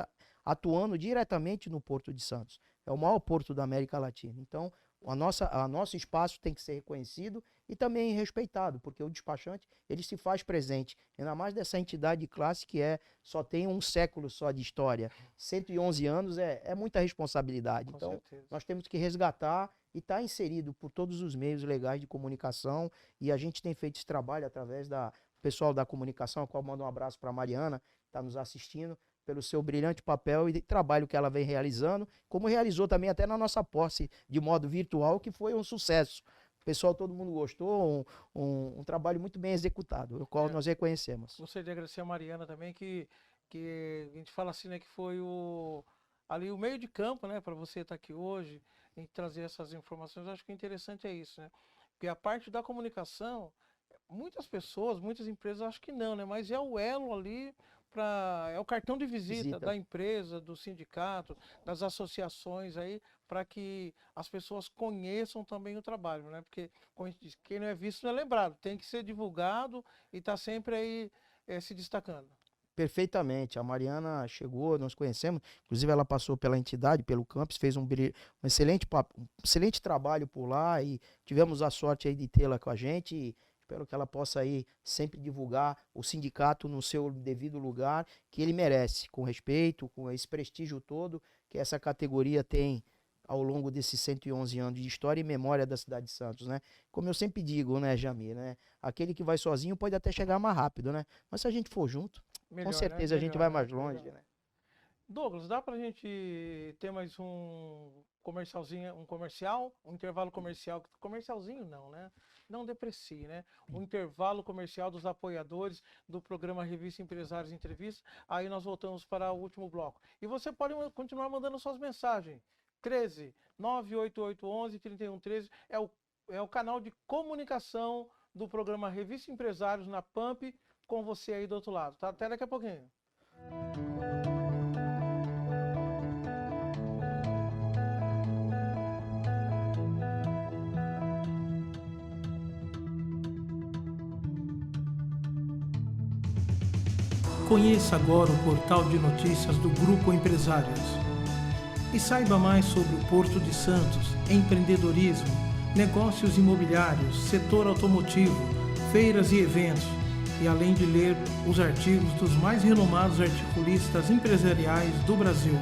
atuando diretamente no Porto de Santos. É o maior porto da América Latina. Então, o nosso espaço tem que ser reconhecido e também respeitado, porque o despachante ele se faz presente, ainda mais dessa entidade de classe que só tem um século só de história. 111 anos é muita responsabilidade. Então, nós temos que resgatar e estar inserido por todos os meios legais de comunicação, e a gente tem feito esse trabalho através do pessoal da comunicação, ao qual mando um abraço para a Mariana, que está nos assistindo, pelo seu brilhante papel e trabalho que ela vem realizando, como realizou também até na nossa posse de modo virtual, que foi um sucesso. O pessoal, todo mundo gostou, um trabalho muito bem executado, o qual nós reconhecemos. Gostaria de agradecer a Mariana também, que a gente fala assim, né, que foi ali o meio de campo, né, para você estar aqui hoje, em trazer essas informações. Eu acho que o interessante é isso, né, porque a parte da comunicação, muitas pessoas, muitas empresas acham que não, né, mas é o elo ali, é o cartão de visita da empresa, do sindicato, das associações aí, para que as pessoas conheçam também o trabalho, né? Porque, como a gente diz, quem não é visto não é lembrado, tem que ser divulgado e estar sempre aí se destacando. Perfeitamente. A Mariana chegou, nós conhecemos, inclusive ela passou pela entidade, pelo campus, fez um excelente trabalho por lá e tivemos a sorte aí de tê-la com a gente e espero que ela possa aí sempre divulgar o sindicato no seu devido lugar, que ele merece, com respeito, com esse prestígio todo que essa categoria tem ao longo desses 111 anos de história e memória da cidade de Santos, né? Como eu sempre digo, né, Jamir, né? Aquele que vai sozinho pode até chegar mais rápido, né? Mas se a gente for junto, Melhor, com né? certeza a gente vai mais longe, Melhor. né? Douglas, dá pra gente ter mais um comercialzinho, um intervalo comercial, comercialzinho não, né? Não deprecie, né? Um intervalo comercial dos apoiadores do programa Revista Empresários Entrevista. Aí nós voltamos para o último bloco. E você pode continuar mandando suas mensagens. 13 98811 3113 é o canal de comunicação do programa Revista Empresários na PAMP com você aí do outro lado, tá? Até daqui a pouquinho. Conheça agora o portal de notícias do Grupo Empresários e saiba mais sobre o Porto de Santos, empreendedorismo, negócios imobiliários, setor automotivo, feiras e eventos, e além de ler os artigos dos mais renomados articulistas empresariais do Brasil.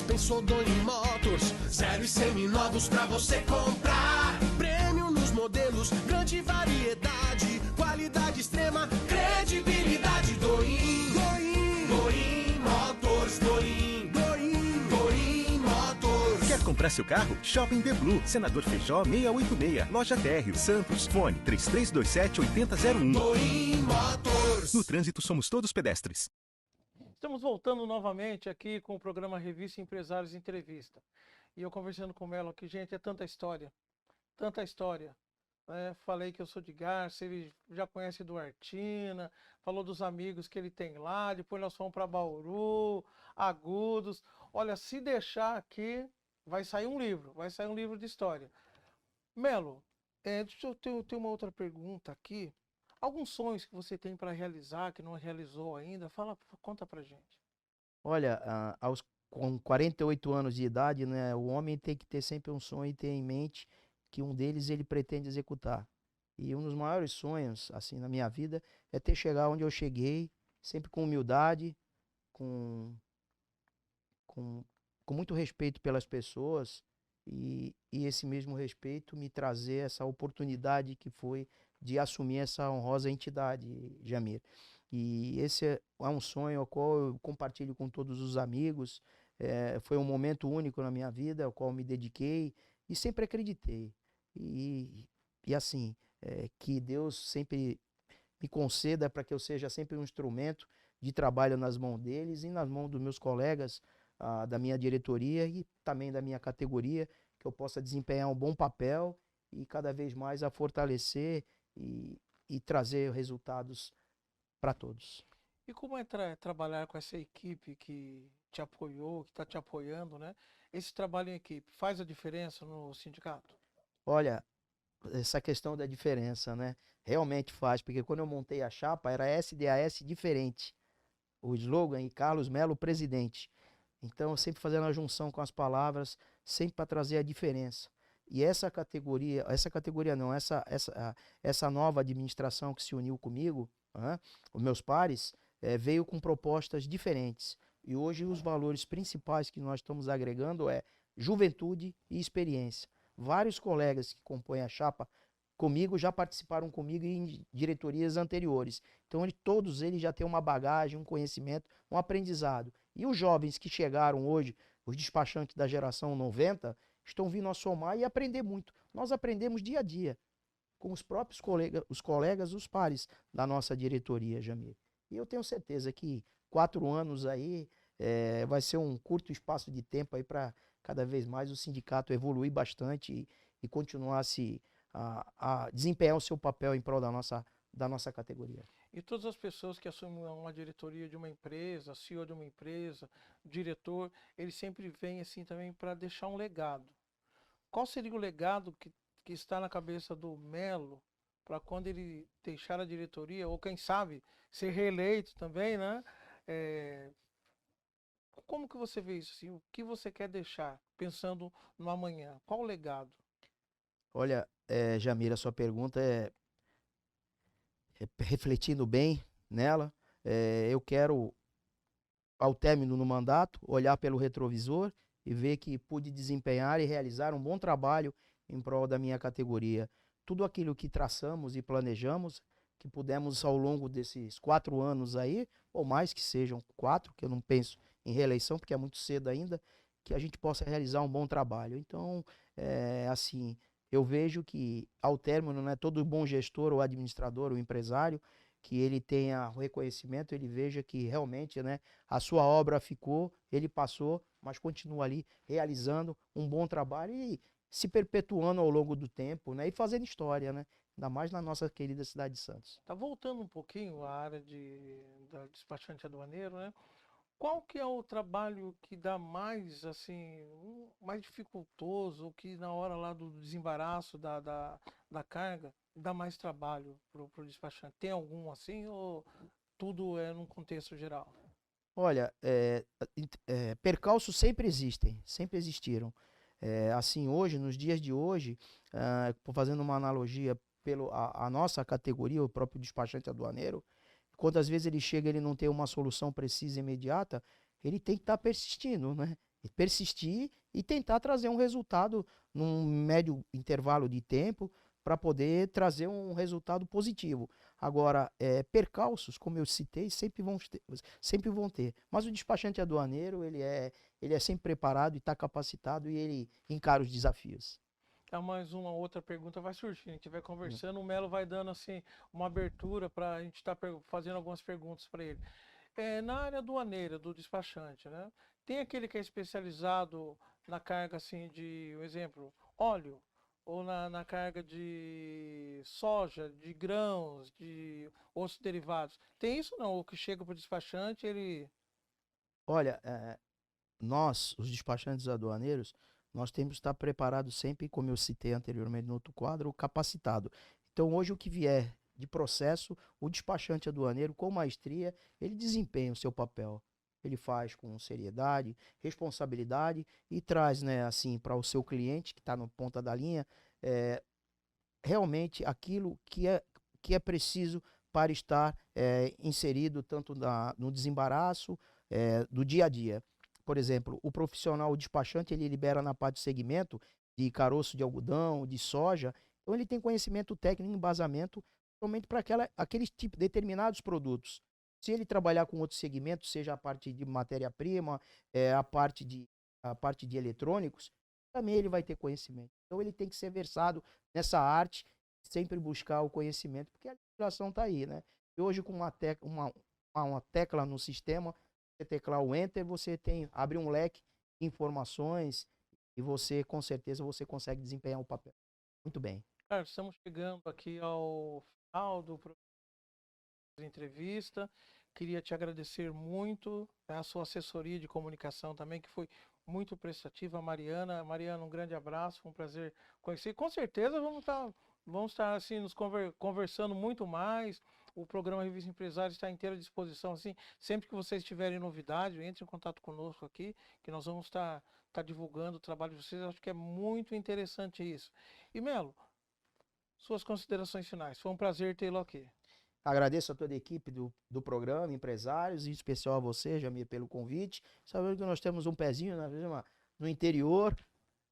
Pensou Doim Motors, zero e seminovos pra você comprar. Prêmio nos modelos, grande variedade, qualidade extrema, credibilidade. Doim Motors, Doim Motors. Quer comprar seu carro? Shopping The Blue, Senador Feijó 686, Loja Térreo, Santos, fone 3327-8001. Doim Motors. No trânsito somos todos pedestres. Estamos voltando novamente aqui com o programa Revista Empresários Entrevista. E eu conversando com o Melo aqui, gente, é tanta história, né? Falei que eu sou de Garça, ele já conhece Duartina, falou dos amigos que ele tem lá, depois nós fomos para Bauru, Agudos. Olha, se deixar aqui, vai sair um livro de história. Melo, deixa eu ter uma outra pergunta aqui. Alguns sonhos que você tem para realizar, que não realizou ainda? Conta pra gente. Olha, com 48 anos de idade, né, o homem tem que ter sempre um sonho e ter em mente que um deles ele pretende executar. E um dos maiores sonhos, assim, na minha vida, é ter chegado onde eu cheguei, sempre com humildade, com muito respeito pelas pessoas e esse mesmo respeito me trazer essa oportunidade que foi de assumir essa honrosa entidade, Jamir. E esse é um sonho ao qual eu compartilho com todos os amigos. Foi um momento único na minha vida, ao qual me dediquei e sempre acreditei. E assim, que Deus sempre me conceda para que eu seja sempre um instrumento de trabalho nas mãos deles e nas mãos dos meus colegas, da minha diretoria e também da minha categoria, que eu possa desempenhar um bom papel e cada vez mais a fortalecer e trazer resultados para todos. E como é trabalhar com essa equipe que te apoiou, que está te apoiando, né? Esse trabalho em equipe faz a diferença no sindicato? Olha, essa questão da diferença, né? Realmente faz, porque quando eu montei a chapa era SDAS diferente. O slogan e Carlos Melo presidente. Então, sempre fazendo a junção com as palavras, sempre para trazer a diferença. E essa nova administração que se uniu comigo, os meus pares, veio com propostas diferentes. E hoje os valores principais que nós estamos agregando é juventude e experiência. Vários colegas que compõem a chapa comigo já participaram comigo em diretorias anteriores. Então todos eles já têm uma bagagem, um conhecimento, um aprendizado. E os jovens que chegaram hoje, os despachantes da geração 90, estão vindo a somar e aprender muito. Nós aprendemos dia a dia com os próprios colegas, os pares da nossa diretoria, Jamir. E eu tenho certeza que 4 anos aí vai ser um curto espaço de tempo aí para cada vez mais o sindicato evoluir bastante e continuar a desempenhar o seu papel em prol da nossa categoria. E todas as pessoas que assumem uma diretoria de uma empresa, CEO de uma empresa, diretor, eles sempre vêm assim também para deixar um legado. Qual seria o legado que está na cabeça do Melo para quando ele deixar a diretoria, ou quem sabe ser reeleito também, né? Como que você vê isso? Assim, o que você quer deixar pensando no amanhã? Qual o legado? Olha, Jamira, a sua pergunta refletindo bem nela, eu quero, ao término do mandato, olhar pelo retrovisor e ver que pude desempenhar e realizar um bom trabalho em prol da minha categoria. Tudo aquilo que traçamos e planejamos, que pudemos ao longo desses 4 anos aí, ou mais que sejam 4, que eu não penso em reeleição, porque é muito cedo ainda, que a gente possa realizar um bom trabalho. Então, assim, eu vejo que ao término, né, todo bom gestor ou administrador ou empresário, que ele tenha o reconhecimento, ele veja que realmente, né, a sua obra ficou, ele passou, mas continua ali realizando um bom trabalho e se perpetuando ao longo do tempo, né, e fazendo história, né, ainda mais na nossa querida cidade de Santos. Tá voltando um pouquinho à área da despachante aduaneiro, né? Qual que é o trabalho que dá mais, assim, mais dificultoso, que na hora lá do desembaraço da carga, dá mais trabalho pro despachante? Tem algum assim ou tudo é num contexto geral? Olha, percalços sempre existem, sempre existiram. Assim, hoje, nos dias de hoje, fazendo uma analogia a nossa categoria, o próprio despachante aduaneiro, quantas vezes ele chega e ele não tem uma solução precisa e imediata, ele tem que estar persistindo, né? Persistir e tentar trazer um resultado num médio intervalo de tempo para poder trazer um resultado positivo. Agora, percalços, como eu citei, sempre vão ter. Mas o despachante aduaneiro, ele é sempre preparado e está capacitado e ele encara os desafios. Mais uma outra pergunta vai surgindo. A gente vai conversando, o Melo vai dando assim uma abertura para a gente estar fazendo algumas perguntas para ele. Na área aduaneira do despachante, né? Tem aquele que é especializado na carga assim de, um exemplo, óleo, ou na carga de soja, de grãos, de outros derivados. Tem isso não? O que chega para o despachante, ele... Olha, nós, os despachantes aduaneiros, nós temos que estar preparados sempre, como eu citei anteriormente no outro quadro, capacitado. Então, hoje, o que vier de processo, o despachante aduaneiro, com maestria, ele desempenha o seu papel. Ele faz com seriedade, responsabilidade e traz, né, assim, para o seu cliente, que está na ponta da linha, realmente aquilo que é preciso para estar inserido tanto no desembaraço do dia a dia. Por exemplo, o profissional, o despachante, ele libera na parte de segmento de caroço de algodão, de soja, então ele tem conhecimento técnico e embasamento somente para aqueles tipos determinados produtos. Se ele trabalhar com outro segmento, seja a parte de matéria-prima, a parte de eletrônicos, também ele vai ter conhecimento. Então ele tem que ser versado nessa arte, sempre buscar o conhecimento, porque a legislação está aí, né? E hoje com uma tecla no sistema, você teclar o Enter, você abre um leque de informações e você, com certeza, você consegue desempenhar o papel. Muito bem. Cara, estamos chegando aqui ao final do entrevista. Queria te agradecer muito, a sua assessoria de comunicação também, que foi muito prestativa, a Mariana. Mariana, um grande abraço, foi um prazer conhecer. Com certeza vamos estar assim, nos conversando muito mais. O programa Revista Empresário está inteiro à disposição. Assim, sempre que vocês tiverem novidade, entre em contato conosco aqui, que nós vamos estar divulgando o trabalho de vocês. Eu acho que é muito interessante isso. E Melo, suas considerações finais. Foi um prazer tê-lo aqui. Agradeço a toda a equipe do programa, empresários, e em especial a você, Jamir, pelo convite. Sabendo que nós temos um pezinho no interior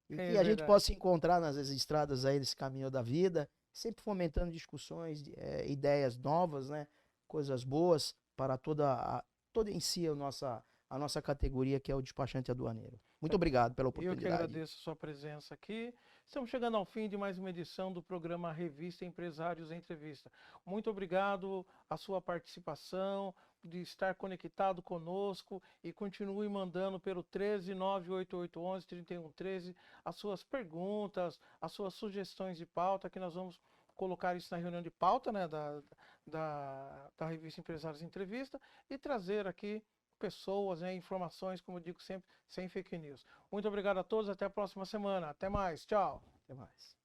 e que a gente possa encontrar nas estradas aí desse caminho da vida, sempre fomentando discussões, ideias novas, né? Coisas boas para toda em si a nossa categoria, que é o despachante aduaneiro. Muito obrigado pela oportunidade. Eu que agradeço a sua presença aqui. Estamos chegando ao fim de mais uma edição do programa Revista Empresários Entrevista. Muito obrigado a sua participação, de estar conectado conosco e continue mandando pelo 13988113113 as suas perguntas, as suas sugestões de pauta, que nós vamos colocar isso na reunião de pauta, né, da Revista Empresários Entrevista, e trazer aqui pessoas, né, informações, como eu digo sempre, sem fake news. Muito obrigado a todos, até a próxima semana. Até mais, tchau. Até mais.